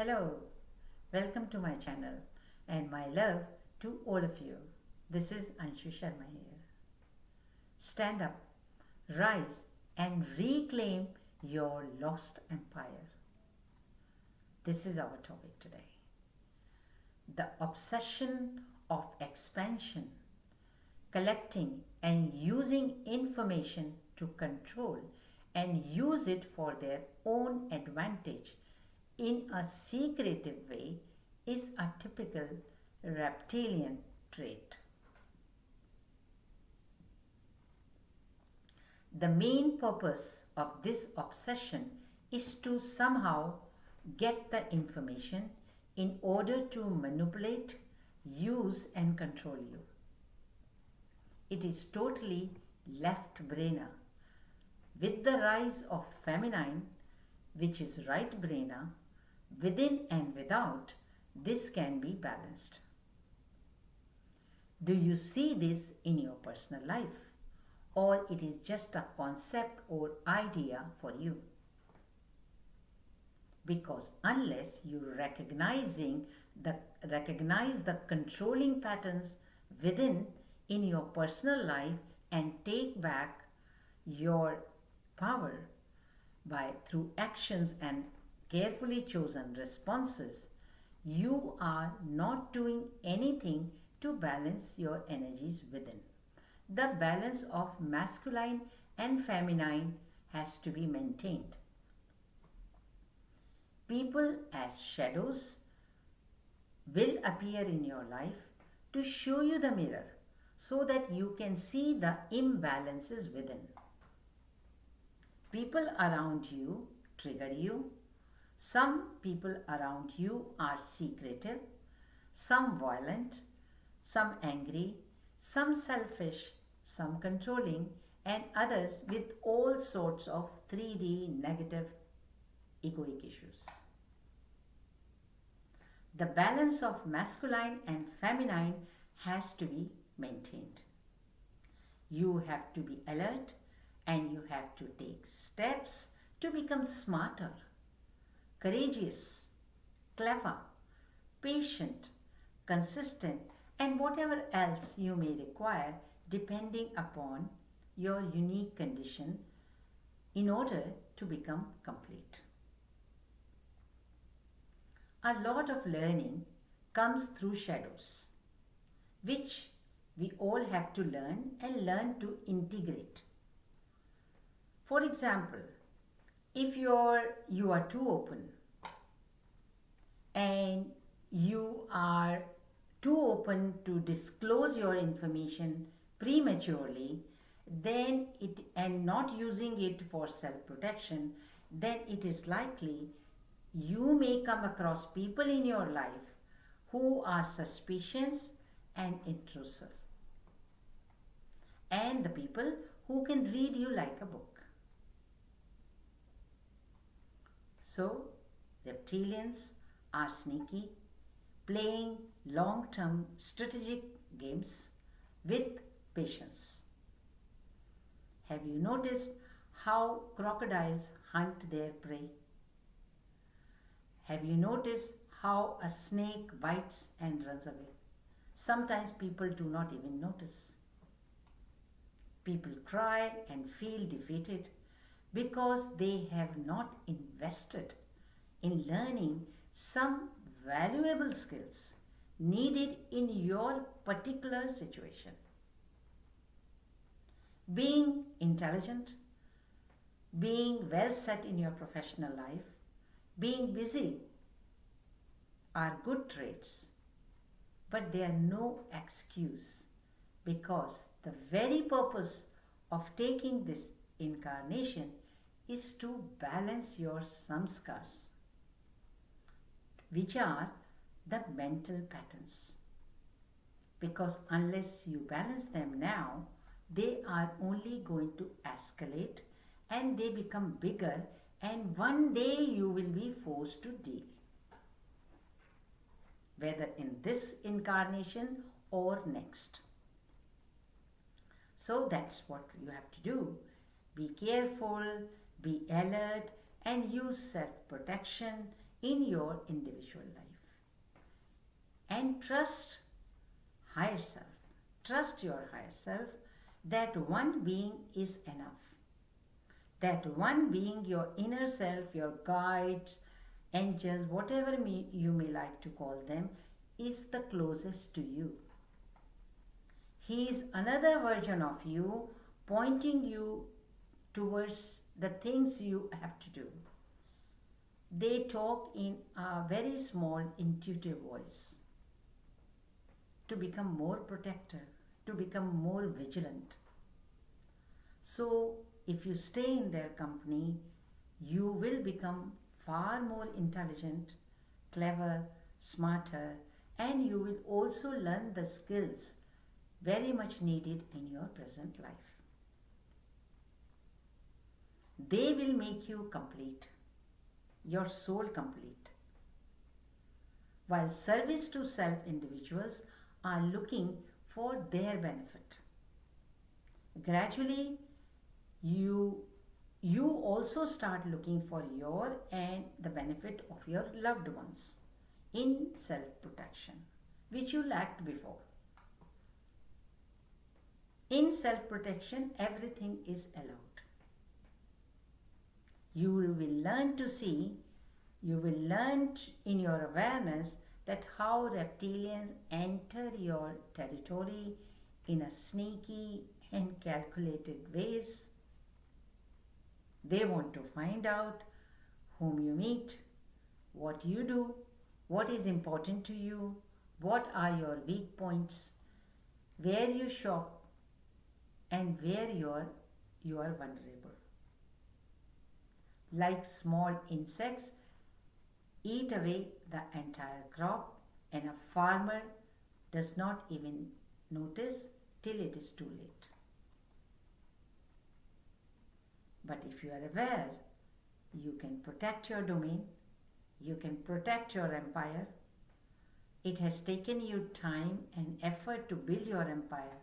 Hello, welcome to my channel and my love to all of you. This is Anshu Sharma here. Stand up, rise and reclaim your lost empire. This is our topic today. The obsession of expansion, collecting and using information to control and use it for their own advantage in a secretive way is a typical reptilian trait. The main purpose of this obsession is to somehow get the information in order to manipulate, use, and control you. It is totally left brainer. With the rise of feminine, which is right brainer, within and without, this can be balanced. Do you see this in your personal life? Or it is just a concept or idea for you? Because unless you recognize the controlling patterns within in your personal life and take back your power through actions and carefully chosen responses, you are not doing anything to balance your energies within. The balance of masculine and feminine has to be maintained. People as shadows will appear in your life to show you the mirror so that you can see the imbalances within. People around you trigger you. Some people around you are secretive, some violent, some angry, some selfish, some controlling, and others with all sorts of 3D negative egoic issues. The balance of masculine and feminine has to be maintained. You have to be alert and you have to take steps to become smarter, courageous, clever, patient, consistent, and whatever else you may require depending upon your unique condition in order to become complete. A lot of learning comes through shadows, which we all have to learn and learn to integrate. For example, if you are too open and you are too open to disclose your information prematurely, then and not using it for self-protection, then it is likely you may come across people in your life who are suspicious and intrusive, and the people who can read you like a book. So, reptilians are sneaky, playing long-term strategic games with patience. Have you noticed how crocodiles hunt their prey? Have you noticed how a snake bites and runs away? Sometimes people do not even notice. People cry and feel defeated because they have not invested in learning some valuable skills needed in your particular situation. Being intelligent, being well set in your professional life, being busy are good traits, but they are no excuse, because the very purpose of taking this incarnation is to balance your samskars, which are the mental patterns. Because unless you balance them now, they are only going to escalate and they become bigger, and one day you will be forced to deal, whether in this incarnation or next. So that's what you have to do. Be careful, be alert, and use self-protection in your individual life. And trust higher self. Trust your higher self that one being is enough. That one being, your inner self, your guides, angels, whatever you may like to call them, is the closest to you. He is another version of you, pointing you towards the things you have to do. They talk in a very small, intuitive voice to become more protective, to become more vigilant. So, if you stay in their company, you will become far more intelligent, clever, smarter, and you will also learn the skills very much needed in your present life. They will make you complete, your soul complete. While service to self individuals are looking for their benefit. Gradually, you also start looking for your and the benefit of your loved ones in self-protection, which you lacked before. In self-protection, everything is allowed. You will learn to see, you will learn in your awareness that how reptilians enter your territory in a sneaky and calculated ways. They want to find out whom you meet, what you do, what is important to you, what are your weak points, where you shop, and where you are vulnerable. Like small insects, eat away the entire crop, and a farmer does not even notice till it is too late. But if you are aware, you can protect your domain, you can protect your empire. It has taken you time and effort to build your empire,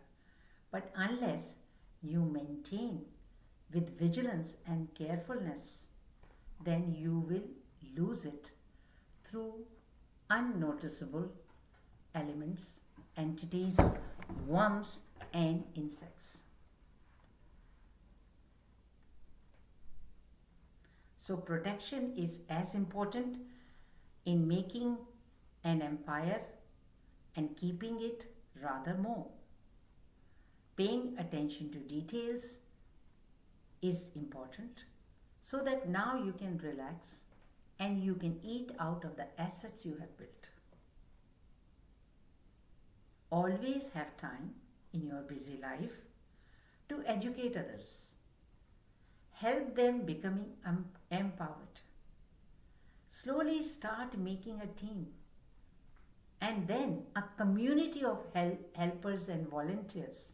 but unless you maintain with vigilance and carefulness, then you will lose it through unnoticeable elements, entities, worms, and insects. So protection is as important in making an empire and keeping it rather more. Paying attention to details is important so that now you can relax and you can eat out of the assets you have built. Always have time in your busy life to educate others. Help them becoming empowered. Slowly start making a team and then a community of helpers and volunteers,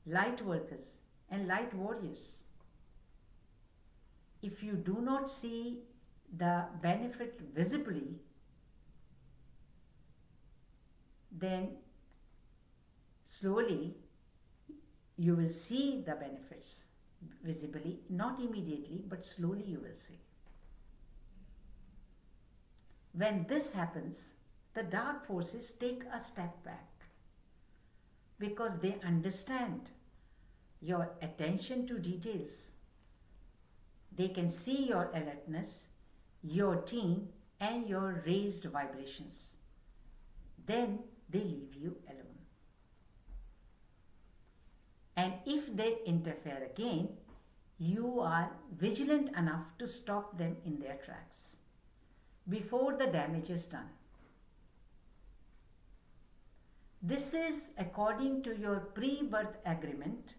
light workers and light warriors. If you do not see the benefit visibly, then slowly you will see the benefits visibly, not immediately, but slowly you will see. When this happens, the dark forces take a step back because they understand your attention to details. They can see your alertness, your team, and your raised vibrations. Then they leave you alone. And if they interfere again, you are vigilant enough to stop them in their tracks before the damage is done. This is according to your pre-birth agreement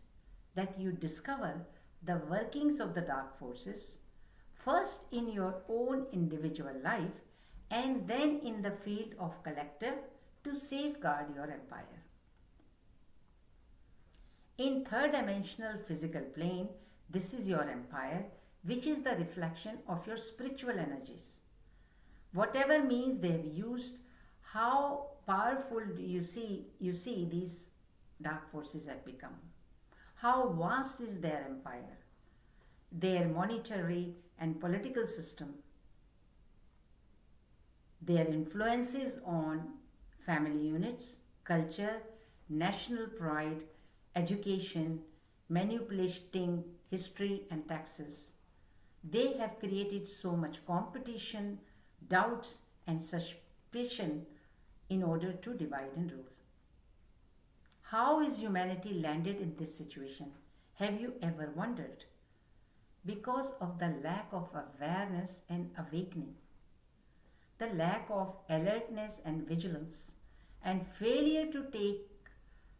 that you discover the workings of the dark forces first in your own individual life and then in the field of collective to safeguard your empire. In third dimensional physical plane, this is your empire, which is the reflection of your spiritual energies. Whatever means they have used, how powerful you see these dark forces have become. How vast is their empire, their monetary and political system. Their influences on family units, culture, national pride, education, manipulating history and taxes. They have created so much competition, doubts, and suspicion in order to divide and rule. How is humanity landed in this situation? Have you ever wondered? Because of the lack of awareness and awakening, the lack of alertness and vigilance, and failure to take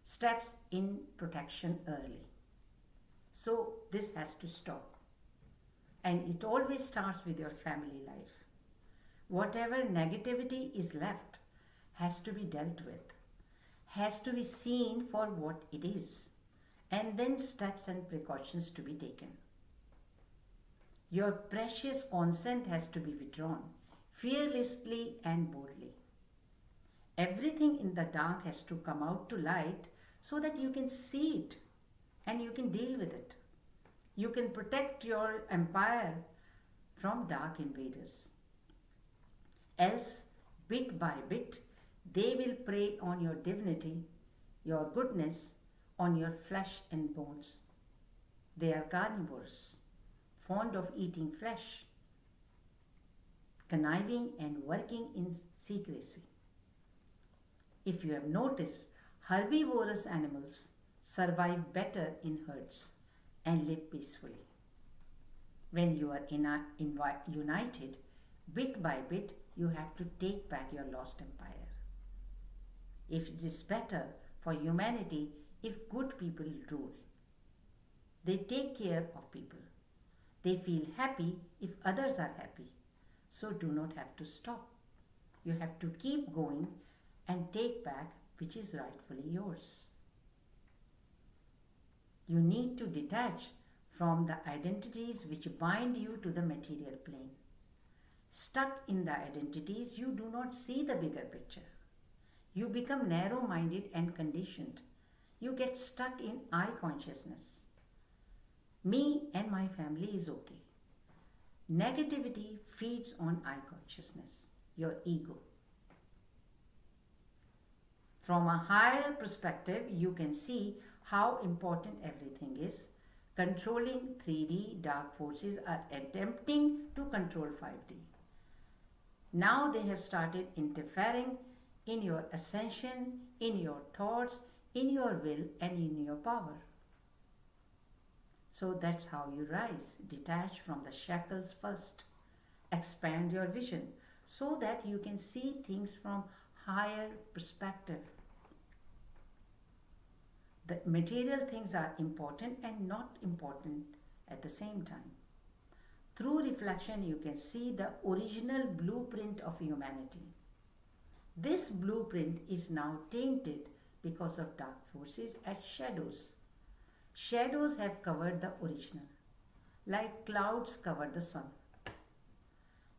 steps in protection early. So, this has to stop. And it always starts with your family life. Whatever negativity is left has to be dealt with, has to be seen for what it is, and then steps and precautions to be taken. Your precious consent has to be withdrawn fearlessly and boldly. Everything in the dark has to come out to light so that you can see it and you can deal with it. You can protect your empire from dark invaders. Else, bit by bit, they will prey on your divinity, your goodness, on your flesh and bones. They are carnivores, fond of eating flesh, conniving and working in secrecy. If you have noticed, herbivorous animals survive better in herds and live peacefully. When you are united, bit by bit, you have to take back your lost empire. If it is better for humanity if good people rule. They take care of people. They feel happy if others are happy. So do not have to stop. You have to keep going and take back which is rightfully yours. You need to detach from the identities which bind you to the material plane. Stuck in the identities, you do not see the bigger picture. You become narrow-minded and conditioned. You get stuck in I consciousness. Me and my family is okay. Negativity feeds on I consciousness, your ego. From a higher perspective, you can see how important everything is. Controlling 3D dark forces are attempting to control 5D. Now they have started interfering in your ascension, in your thoughts, in your will, and in your power. So that's how you rise. Detach from the shackles first. Expand your vision so that you can see things from higher perspective. The material things are important and not important at the same time. Through reflection, you can see the original blueprint of humanity. This blueprint is now tainted because of dark forces as shadows. Shadows have covered the original, like clouds cover the sun.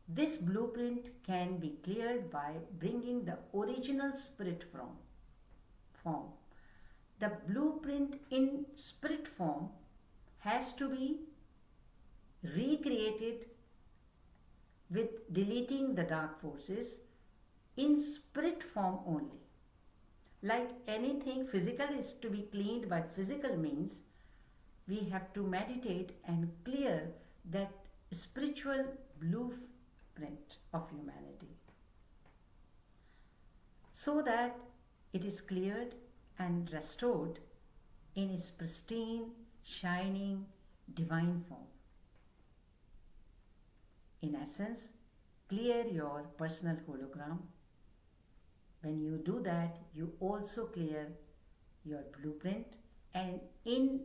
This blueprint can be cleared by bringing the original spirit form. The blueprint in spirit form has to be recreated with deleting the dark forces in spirit form only. Like anything physical is to be cleaned by physical means, we have to meditate and clear that spiritual blueprint of humanity so that it is cleared and restored in its pristine, shining, divine form. In essence, clear your personal hologram. When you do that, you also clear your blueprint, and in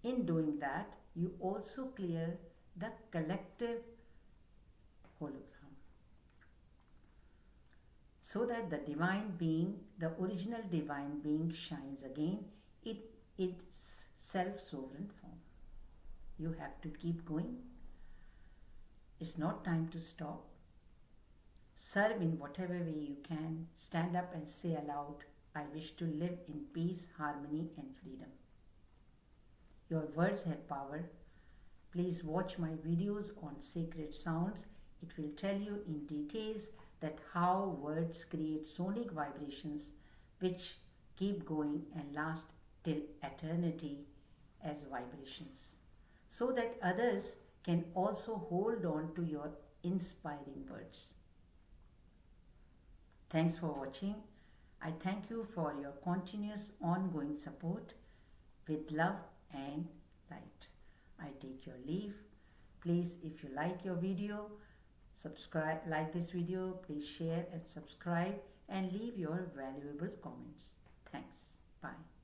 doing that, you also clear the collective hologram. So that the divine being, the original divine being shines again in its self-sovereign form. You have to keep going. It's not time to stop. Serve in whatever way you can. Stand up and say aloud, I wish to live in peace, harmony and freedom. Your words have power. Please watch my videos on sacred sounds It will tell you in details that how words create sonic vibrations which keep going and last till eternity as vibrations, so that others can also hold on to your inspiring words. Thanks for watching. I thank you for your continuous ongoing support. With love and light, I take your leave. Please, if you like your video, subscribe, like this video, please share and subscribe and leave your valuable comments. Thanks. Bye.